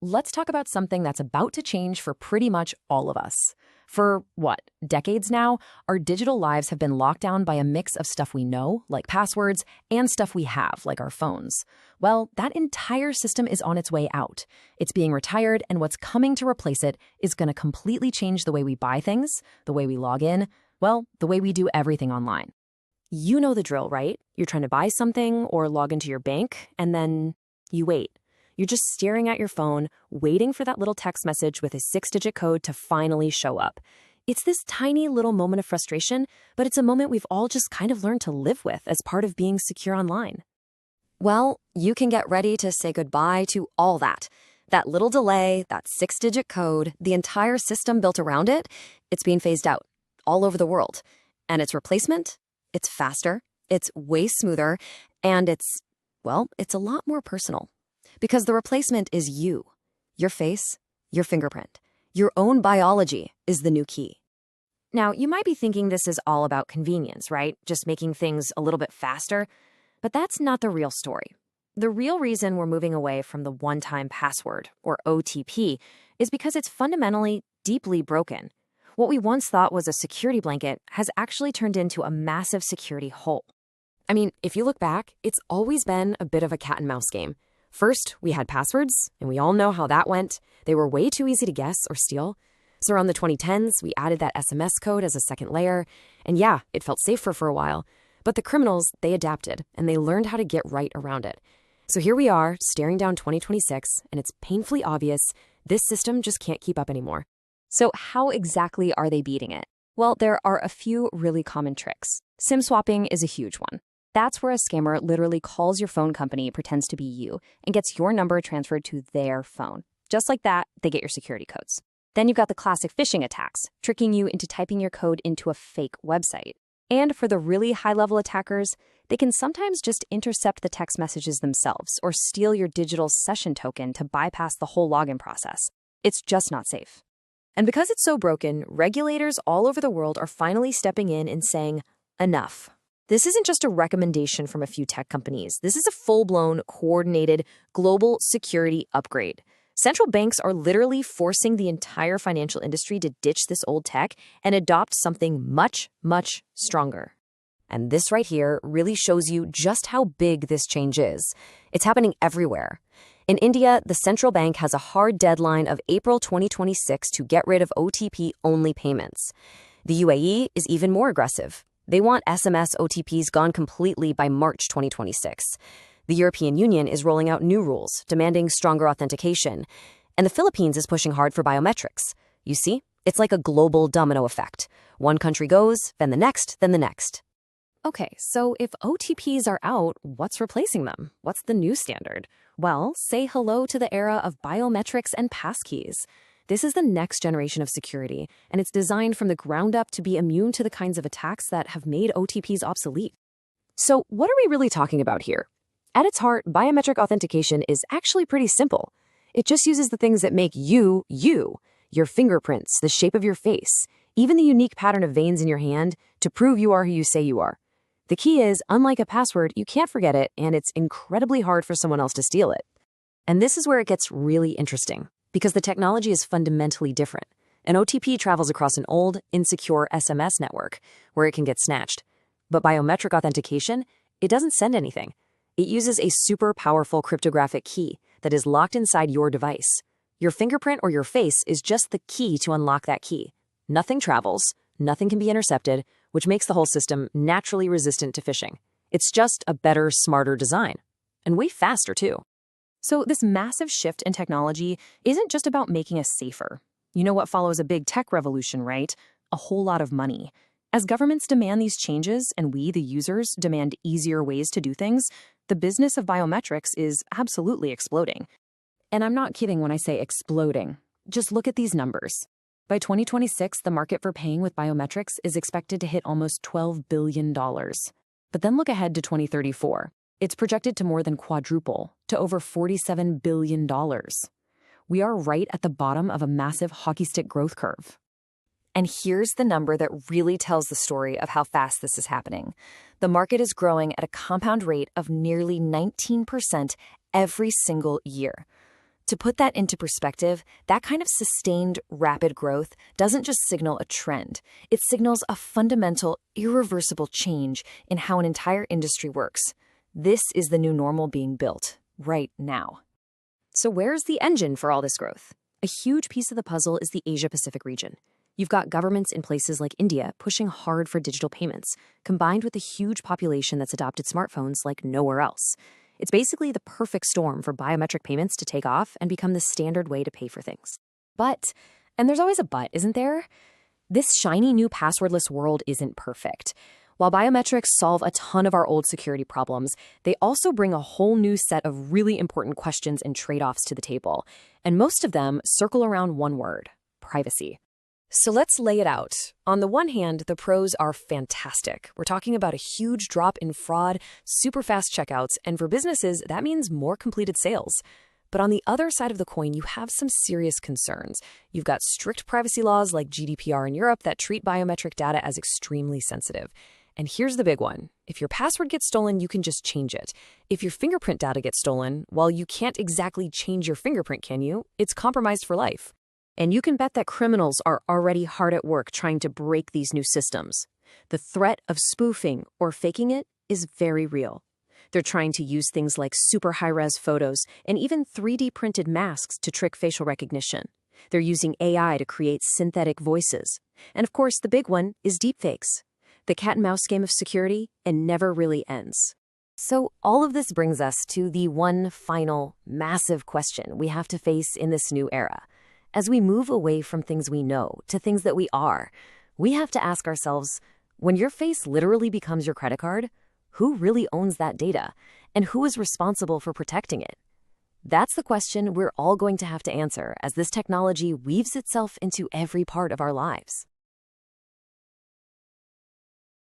let's talk about something that's about to change for pretty much all of us. For what, decades now, our digital lives have been locked down by a mix of stuff we know, like passwords, and stuff we have, like our phones. Well, that entire system is on its way out. It's being retired, and what's coming to replace it is going to completely change the way we buy things, the way we log in, well, the way we do everything online. You know the drill, right? You're trying to buy something or log into your bank, and then you wait. You're just staring at your phone, waiting for that little text message with a 6-digit code to finally show up. It's this tiny little moment of frustration, but it's a moment we've all just kind of learned to live with as part of being secure online. Well, you can get ready to say goodbye to all that. That little delay, that 6-digit code, the entire system built around it, it's being phased out all over the world. And its replacement? It's faster, it's way smoother, and it's a lot more personal. Because the replacement is you. Your face, your fingerprint, your own biology is the new key. Now, you might be thinking this is all about convenience, right? Just making things a little bit faster. But that's not the real story. The real reason we're moving away from the one-time password, or OTP, is because it's fundamentally deeply broken. What we once thought was a security blanket has actually turned into a massive security hole. I mean, if you look back, it's always been a bit of a cat and mouse game. First, we had passwords, and we all know how that went. They were way too easy to guess or steal. So around the 2010s, we added that SMS code as a second layer. And yeah, it felt safer for a while. But the criminals, they adapted, and they learned how to get right around it. So here we are, staring down 2026, and it's painfully obvious this system just can't keep up anymore. So how exactly are they beating it? Well, there are a few really common tricks. SIM swapping is a huge one. That's where a scammer literally calls your phone company, pretends to be you, and gets your number transferred to their phone. Just like that, they get your security codes. Then you've got the classic phishing attacks, tricking you into typing your code into a fake website. And for the really high-level attackers, they can sometimes just intercept the text messages themselves or steal your digital session token to bypass the whole login process. It's just not safe. And because it's so broken, regulators all over the world are finally stepping in and saying, enough. This isn't just a recommendation from a few tech companies. This is a full-blown, coordinated, global security upgrade. Central banks are literally forcing the entire financial industry to ditch this old tech and adopt something much, much stronger. And this right here really shows you just how big this change is. It's happening everywhere. In India, the central bank has a hard deadline of April 2026 to get rid of OTP-only payments. The UAE is even more aggressive. They want SMS OTPs gone completely by March 2026. The European Union is rolling out new rules, demanding stronger authentication. And the Philippines is pushing hard for biometrics. You see, it's like a global domino effect. One country goes, then the next, then the next. Okay, so if OTPs are out, what's replacing them? What's the new standard? Well, say hello to the era of biometrics and passkeys. This is the next generation of security, and it's designed from the ground up to be immune to the kinds of attacks that have made OTPs obsolete. So what are we really talking about here? At its heart, biometric authentication is actually pretty simple. It just uses the things that make you, you, your fingerprints, the shape of your face, even the unique pattern of veins in your hand, to prove you are who you say you are. The key is, unlike a password, you can't forget it, and it's incredibly hard for someone else to steal it. And this is where it gets really interesting, because the technology is fundamentally different. An OTP travels across an old, insecure SMS network, where it can get snatched. But biometric authentication, it doesn't send anything. It uses a super powerful cryptographic key that is locked inside your device. Your fingerprint or your face is just the key to unlock that key. Nothing travels, nothing can be intercepted, which makes the whole system naturally resistant to phishing. It's just a better, smarter design. And way faster, too. So this massive shift in technology isn't just about making us safer. You know what follows a big tech revolution, right? A whole lot of money. As governments demand these changes and we, the users, demand easier ways to do things, the business of biometrics is absolutely exploding. And I'm not kidding when I say exploding. Just look at these numbers. By 2026, the market for paying with biometrics is expected to hit almost $12 billion. But then look ahead to 2034. It's projected to more than quadruple, to over $47 billion. We are right at the bottom of a massive hockey stick growth curve. And here's the number that really tells the story of how fast this is happening. The market is growing at a compound rate of nearly 19% every single year. To put that into perspective, that kind of sustained, rapid growth doesn't just signal a trend. It signals a fundamental, irreversible change in how an entire industry works. This is the new normal being built right now. So where's the engine for all this growth? A huge piece of the puzzle is the Asia-Pacific region. You've got governments in places like India pushing hard for digital payments, combined with a huge population that's adopted smartphones like nowhere else. It's basically the perfect storm for biometric payments to take off and become the standard way to pay for things. But, and there's always a but, isn't there? This shiny new passwordless world isn't perfect. While biometrics solve a ton of our old security problems, they also bring a whole new set of really important questions and trade-offs to the table. And most of them circle around one word: privacy. So let's lay it out. On the one hand, the pros are fantastic. We're talking about a huge drop in fraud, super fast checkouts, and for businesses, that means more completed sales. But on the other side of the coin, you have some serious concerns. You've got strict privacy laws like GDPR in Europe that treat biometric data as extremely sensitive. And here's the big one. If your password gets stolen, you can just change it. If your fingerprint data gets stolen, well, you can't exactly change your fingerprint, can you? It's compromised for life. And you can bet that criminals are already hard at work trying to break these new systems. The threat of spoofing or faking it is very real. They're trying to use things like super high-res photos and even 3D printed masks to trick facial recognition. They're using AI to create synthetic voices. And of course, the big one is deepfakes. The cat-and-mouse game of security, and never really ends. So all of this brings us to the one final, massive question we have to face in this new era. As we move away from things we know to things that we are, we have to ask ourselves, when your face literally becomes your credit card, who really owns that data? And who is responsible for protecting it? That's the question we're all going to have to answer as this technology weaves itself into every part of our lives.